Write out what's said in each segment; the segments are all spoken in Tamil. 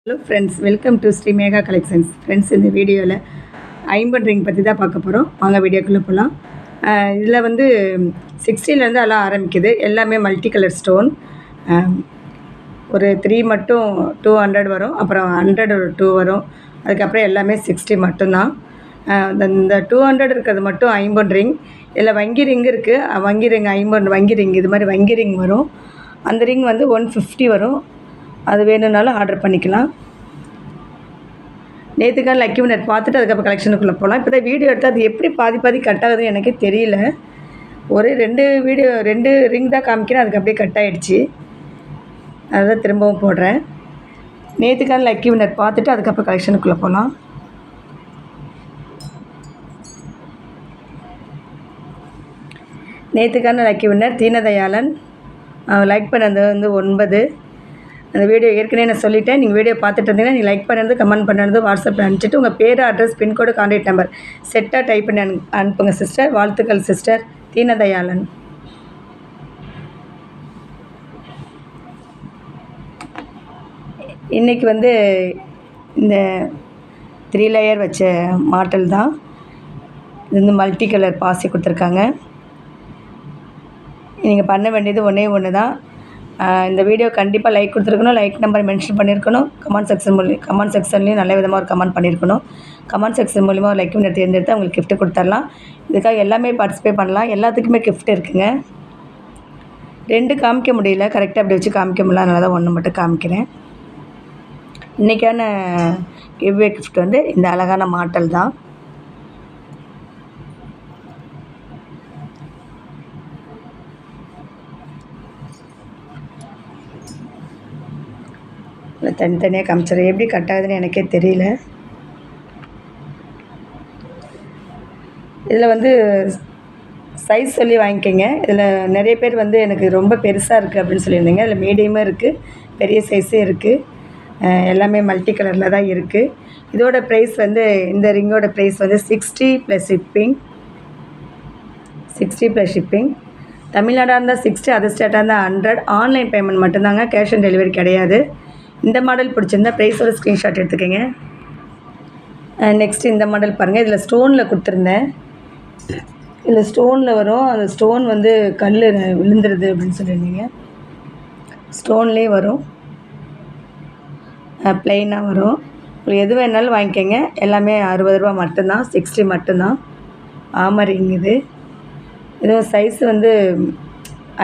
Hello friends, welcome to Shri mega collections. Friends, இந்த வீடியோவில் ஐம்பன் ரிங் பற்றி தான் பார்க்க போகிறோம். வாங்க வீடியோக்குள்ளே போகலாம். இதில் வந்து 60லேருந்து எல்லாம் ஆரம்பிக்குது. எல்லாமே மல்டி கலர் ஸ்டோன். ஒரு 3 மட்டும் 200 வரும், அப்புறம் 100 ஒரு 2 வரும், அதுக்கப்புறம் எல்லாமே 60 மட்டும்தான். இந்த 200 இருக்கிறது மட்டும் ஐம்பன் ரிங். இதில் வங்கி ரிங் இருக்குது. வங்கி ரிங் ஐம்பன் வங்கி ரிங் இது மாதிரி வங்கி ரிங் வரும். அந்த ரிங் வந்து 150 வரும். அது வேணும்னாலும் ஆர்டர் பண்ணிக்கலாம். நேற்றுக்கான லக்கி வினர் பார்த்துட்டு அதுக்கப்புறம் கலெக்ஷனுக்குள்ளே போகலாம். இப்போ தான் வீடியோ எடுத்தால் அது எப்படி பாதி கட் ஆகுதுன்னு எனக்கே தெரியல. ஒரு 2 ரிங் தான் காமிக்கிறேன், அதுக்கு அப்படியே கட் ஆகிடுச்சு. அதுதான் திரும்பவும் போடுறேன். நேற்றுக்கான லக்கி வினர் பார்த்துட்டு அதுக்கப்புறம் கலெக்ஷனுக்குள்ளே போகலாம். நேற்றுக்கான லக்கி வினர் தீனதயாளன். லைக் பண்ணது வந்து 9. அந்த வீடியோ ஏற்கனவே நான் சொல்லிட்டேன். நீங்கள் வீடியோ பார்த்துட்டு இருந்தீங்கன்னா நீங்கள் லைக் பண்ணுறது, கமெண்ட் பண்ணுறது, வாட்ஸ்அப்பில் அனுப்பிச்சிட்டு உங்கள் பேர், அட்ரஸ், பின்கோடு, கான்டாக்ட் நம்பர் செட்டாக டைப் பண்ணி அனுப்புங்க சிஸ்டர். வாழ்த்துக்கள் சிஸ்டர் தீனதயாளன். இன்றைக்கி வந்து இந்த 3 லேயர் வச்ச மாடல் தான். இது வந்து மல்டி கலர் பாசி கொடுத்துருக்காங்க. நீங்கள் பண்ண வேண்டியது ஒன்று தான். இந்த வீடியோ கண்டிப்பாக லைக் கொடுத்துருக்கணும், லைக் நம்பர் மென்ஷன் பண்ணியிருக்கணும், கமெண்ட் செக்ஷன்லேயும் நல்ல விதமாக ஒரு கமெண்ட் பண்ணியிருக்கணும். கமெண்ட் செக்ஷன் மூலிமா ஒரு லைக் வினர் தேர்ந்தெடுத்து அவங்களுக்கு கிஃப்ட் கொடுத்துடலாம். இதுக்காக எல்லாமே பார்ட்டிசிபேட் பண்ணலாம். எல்லாத்துக்குமே கிஃப்ட் இருக்குங்க. 2 காமிக்க முடியல, கரெக்டாக அப்படி வச்சு காமிக்க முடியல, அதனால தான் 1 மட்டும் காமிக்கிறேன். இன்றைக்கான கிவ்வே கிஃப்ட் வந்து இந்த அழகான மாடல் தான். தனித்தனியாக காமிச்சிடுறேன். எப்படி கட் ஆகுதுன்னு எனக்கே தெரியல. இதில் வந்து சைஸ் சொல்லி வாங்கிக்கோங்க. இதில் நிறைய பேர் வந்து எனக்கு ரொம்ப பெருசாக இருக்குது அப்படின்னு சொல்லியிருந்தீங்க. இதில் மீடியமாக இருக்குது, பெரிய சைஸே இருக்குது. எல்லாமே மல்டி கலரில் தான் இருக்குது. இதோட ப்ரைஸ் வந்து இந்த ரிங்கோட ப்ரைஸ் வந்து 60 + ஷிப்பிங். 60 + ஷிப்பிங். தமிழ்நாடாக இருந்தால் 60, அதர் ஸ்டேட்டாக இருந்தால் 100. ஆன்லைன் பேமெண்ட் மட்டும்தாங்க, கேஷ் ஆன் டெலிவரி கிடையாது. இந்த மாடல் பிடிச்சிருந்தா ப்ரைஸோட ஸ்க்ரீன்ஷாட் எடுத்துக்கோங்க. நெக்ஸ்ட்டு இந்த மாடல் பாருங்கள். இதில் ஸ்டோனில் கொடுத்துருந்தேன். இதில் ஸ்டோனில் வரும். அந்த ஸ்டோன் வந்து கல் விழுந்துருது அப்படின்னு சொல்லியிருந்தீங்க. ஸ்டோன்லேயே வரும், ப்ளைனாக வரும். உங்களுக்கு எது வேணாலும் வாங்கிக்கோங்க. எல்லாமே 60 ரூபா மட்டும்தான், 60 மட்டும்தான். ஆமரிங் இதுவும் சைஸு வந்து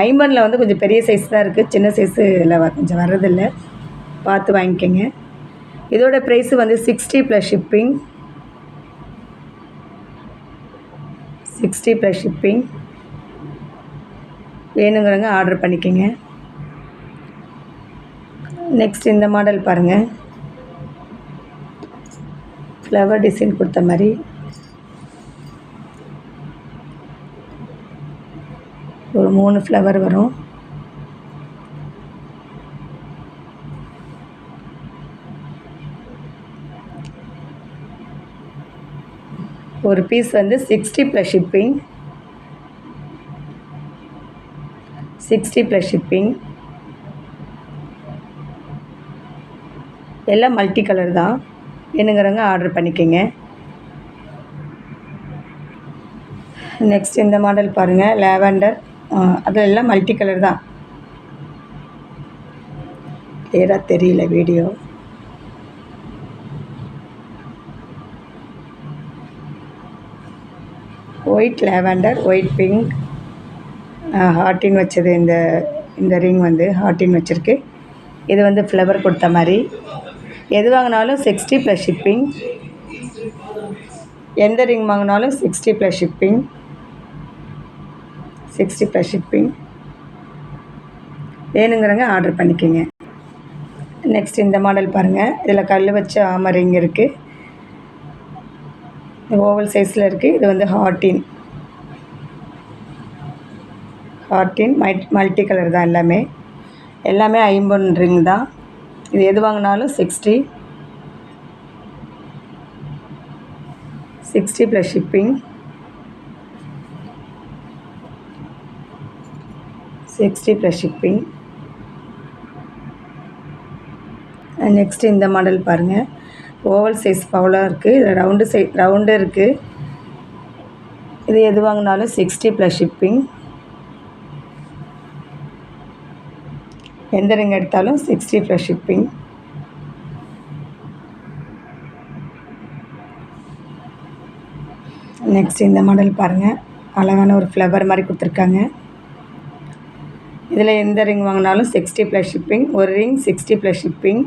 ஐம்பனில் வந்து கொஞ்சம் பெரிய சைஸ் தான் இருக்குது, சின்ன சைஸு இல்லை கொஞ்சம் வர்றதில்லை, பார்த்து வாங்கிக்கோங்க. இதோட ப்ரைஸு வந்து 60 + ஷிப்பிங். 60 + ஷிப்பிங். வேணுங்கிறவங்க ஆர்டர் பண்ணிக்கோங்க. நெக்ஸ்ட் இந்த மாடல் பாருங்கள். ஃப்ளவர் டிசைன் கொடுத்த மாதிரி ஒரு 3 ஃப்ளவர் வரும். ஒரு பீஸ் வந்து 60 + ஷிப்பிங். 60 + ஷிப்பிங். எல்லாம் மல்டி கலர் தான். வேணுங்கிறவங்க ஆர்டர் பண்ணிக்கோங்க. நெக்ஸ்ட் இந்த மாடல் பாருங்கள். லாவெண்டர். அதெல்லாம் மல்டி கலர் தான். கிளியராக தெரியல video. White lavender, white pink, ஹார்ட்டின் வச்சது. இந்த ரிங் வந்து ஹார்ட்டின் வச்சுருக்கு. இது வந்து ஃப்ளவர் கொடுத்த மாதிரி. எது வாங்கினாலும் 60 + ஷிப்பிங். எந்த ரிங் வாங்கினாலும் 60 + ஷிப்பிங். 60 + ஷிப்பிங். வேணுங்கிறவங்க ஆர்டர் பண்ணிக்கோங்க. நெக்ஸ்ட் இந்த மாடல் பாருங்கள். இதில் கல் வச்ச ஆமர் ரிங் இருக்குது. ஓவல் சைஸில் இருக்குது. இது வந்து ஹார்ட்டின் மல்டி கலர் தான். எல்லாமே ஐம்பன் ரிங் தான். இது எது வாங்கினாலும் 60 + ஷிப்பிங். 60 + ஷிப்பிங். நெக்ஸ்ட்டு இந்த மாடல் பாருங்கள். ஓவல் சைஸ் பவலாக இருக்குது. இதில் ரவுண்டு இருக்குது. இது எது வாங்கினாலும் 60 + ஷிப்பிங். எந்த ரிங் எடுத்தாலும் 60 + ஷிப்பிங். நெக்ஸ்ட் இந்த மாடல் பாருங்கள். அழகான ஒரு ஃப்ளவர் மாதிரி கொடுத்துருக்காங்க. இதில் எந்த ரிங் வாங்கினாலும் 60 + ஷிப்பிங். ஒரு ரிங் 60 + ஷிப்பிங்.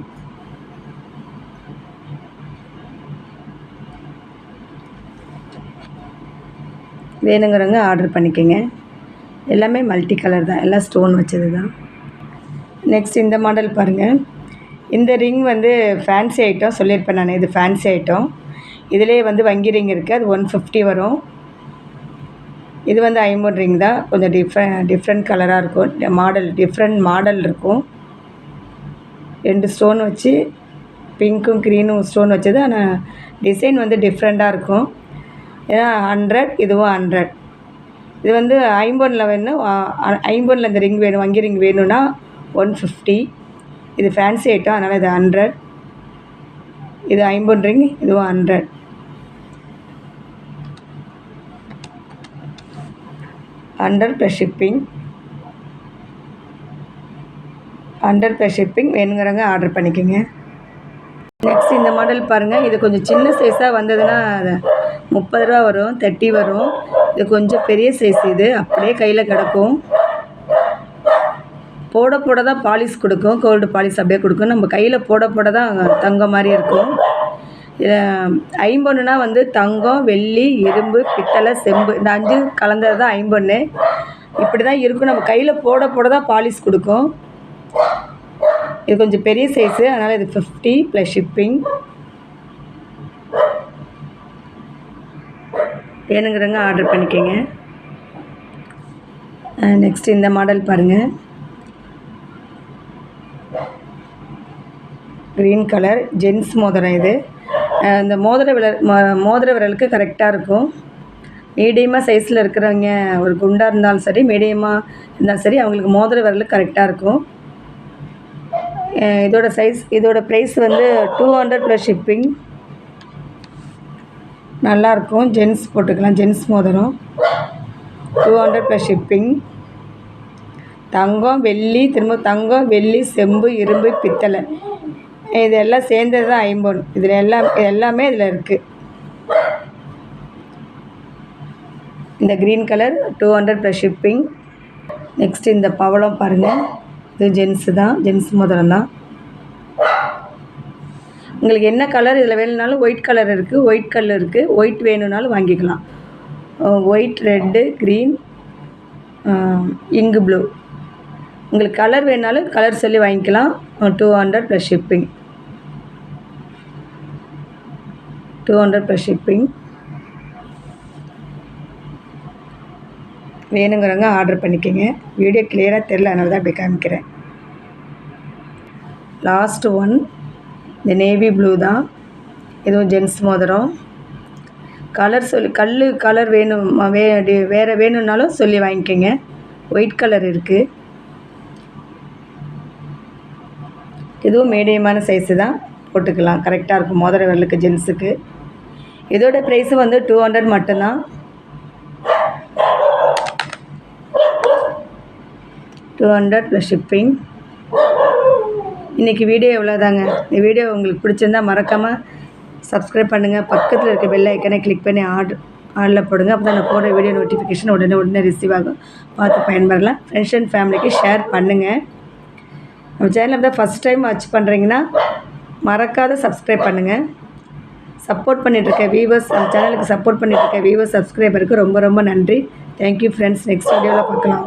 வேணுங்கிறவங்க ஆர்டர் பண்ணிக்கோங்க. எல்லாமே மல்டி கலர் தான், எல்லாம் ஸ்டோன் வச்சது தான். நெக்ஸ்ட் இந்த மாடல் பாருங்கள். இந்த ரிங் வந்து ஃபேன்சி ஐட்டம் சொல்லியிருப்பேன் நான். இது ஃபேன்சி ஐட்டம். இதிலே வந்து வங்கி ரிங் இருக்குது. அது 150 வரும். இது வந்து ஐம்பொன் ரிங் தான். கொஞ்சம் டிஃப்ரெண்ட் கலராக இருக்கும். டிஃப்ரெண்ட் மாடல் இருக்கும். 2 ஸ்டோன் வச்சு பிங்க்கும் க்ரீனும் ஸ்டோன் வச்சது. ஆனால் டிசைன் வந்து டிஃப்ரெண்ட்டாக இருக்கும். ஏன்னா 100, இதுவும் 100. இது வந்து ஐம்பொனில் வேணும். ஐம்பொனில் இந்த ரிங் வேணும், வங்கி ரிங் வேணும்னா 150. இது ஃபேன்சி ஐட்டம், அதனால் இது 100. இது ஐம்பொன் ரிங், இதுவும் 100. +100 ஷிப்பிங். 100 + ஷிப்பிங். வேணுங்கிறவங்க ஆர்டர் பண்ணிக்கோங்க. நெக்ஸ்ட் இந்த மாடல் பாருங்கள். இது கொஞ்சம் சின்ன சைஸாக வந்ததுன்னா 30 ரூபா வரும், 30 வரும். இது கொஞ்சம் பெரிய சைஸ். இது அப்படியே கையில் கிடக்கும். போட தான் பாலிஷ் கொடுக்கும். கோல்டு பாலிஷ் அப்படியே கொடுக்கும். நம்ம கையில் போட தான் தங்கம் மாதிரி இருக்கும். ஐம்பொன்னுனா வந்து தங்கம், வெள்ளி, இரும்பு, பித்தளை, செம்பு, இந்த 5 கலந்தது தான் ஐம்பொன்று. இப்படி தான் இருக்கும். நம்ம கையில் போட தான் பாலிஷ் கொடுக்கும். இது கொஞ்சம் பெரிய சைஸு, அதனால் இது 50 + ஷிப்பிங். வேணுங்கிறவங்க ஆர்டர் பண்ணிக்கோங்க. நெக்ஸ்ட் இந்த மாடல் பாருங்கள். க்ரீன் கலர் ஜென்ஸ் மோதிரம். இது இந்த மோதிர விரலுக்கு கரெக்டாக இருக்கும். மீடியமாக சைஸில் இருக்கிறவங்க, ஒரு குண்டாக இருந்தாலும் சரி, மீடியமாக இருந்தாலும் சரி, அவங்களுக்கு மோதிர விரலுக்கு கரெக்டாக இருக்கும். இதோட ப்ரைஸ் வந்து 200 + ஷிப்பிங். நல்லாயிருக்கும். ஜென்ஸ் போட்டுக்கலாம். ஜென்ஸ் மோதிரம் 200 + ஷிப்பிங். தங்கம், வெள்ளி, திரும்ப தங்கம், வெள்ளி, செம்பு, இரும்பு, பித்தளை, இதெல்லாம் சேர்ந்தது தான் ஐம்பொன். எல்லாமே இதில் இருக்குது. இந்த க்ரீன் கலர் 200 + ஷிப்பிங். நெக்ஸ்ட் இந்த பவளம் பாருங்கள். இது ஜென்ஸு தான், ஜென்ஸ் மோதிரம் தான். உங்களுக்கு என்ன கலர் இதில் வேணும்னாலும் ஒயிட் கலர் இருக்குது, ஒயிட் கலர் இருக்குது. ஒயிட் வேணும்னாலும் வாங்கிக்கலாம். ஒயிட், ரெட்டு, க்ரீன், இங்கு ப்ளூ. உங்களுக்கு கலர் வேணுனாலும் கலர் சொல்லி வாங்கிக்கலாம். 200 + ஷிப்பிங். 200 + ஷிப்பிங். வேணுங்கிறவங்க ஆர்டர் பண்ணிக்கோங்க. வீடியோ கிளியராக தெரில, அதனால தான் அப்படி காமிக்கிறேன். லாஸ்ட் ஒன் இந்த நேவி ப்ளூ தான். இதுவும் ஜென்ஸ் மோதிரம். கலர் வேணும், வேறு வேணும்னாலும் சொல்லி வாங்கிக்கோங்க. ஒயிட் கலர் இருக்குது. இதுவும் மீடியமான சைஸு தான், போட்டுக்கலாம். கரெக்டாக இருக்கும் மோதிர விரலுக்கு, ஜென்ஸுக்கு. இதோட ப்ரைஸு வந்து 200 மட்டும்தான். 200 + ஷிப்பிங். இன்றைக்கி வீடியோ எவ்வளோதாங்க. இந்த வீடியோ உங்களுக்கு பிடிச்சிருந்தா மறக்காமல் சப்ஸ்கிரைப் பண்ணுங்கள். பக்கத்தில் இருக்க பெல் ஐக்கனை கிளிக் பண்ணி ஆடில் போடுங்க. அப்போ தான் நான் போடுற வீடியோ நோட்டிஃபிகேஷன் உடனே ரிசீவ் ஆகும். பார்த்து பயன்பெறலாம். ஃப்ரெண்ட்ஸ் அண்ட் ஃபேமிலிக்கு ஷேர் பண்ணுங்கள். நம்ம சேனலில் தான் ஃபஸ்ட் டைம் வாட்ச் பண்ணுறீங்கன்னா மறக்காத சப்ஸ்கிரைப் பண்ணுங்கள். சப்போர்ட் பண்ணிகிட்ருக்க வியூவர்ஸ், நம்ம சேனலுக்கு சப்போர்ட் பண்ணிகிட்ருக்க வியூவர்ஸ், சப்ஸ்கிரைபருக்கு ரொம்ப ரொம்ப நன்றி. Thank you friends. நெக்ஸ்ட் வீடியோவில் பார்க்கலாம்.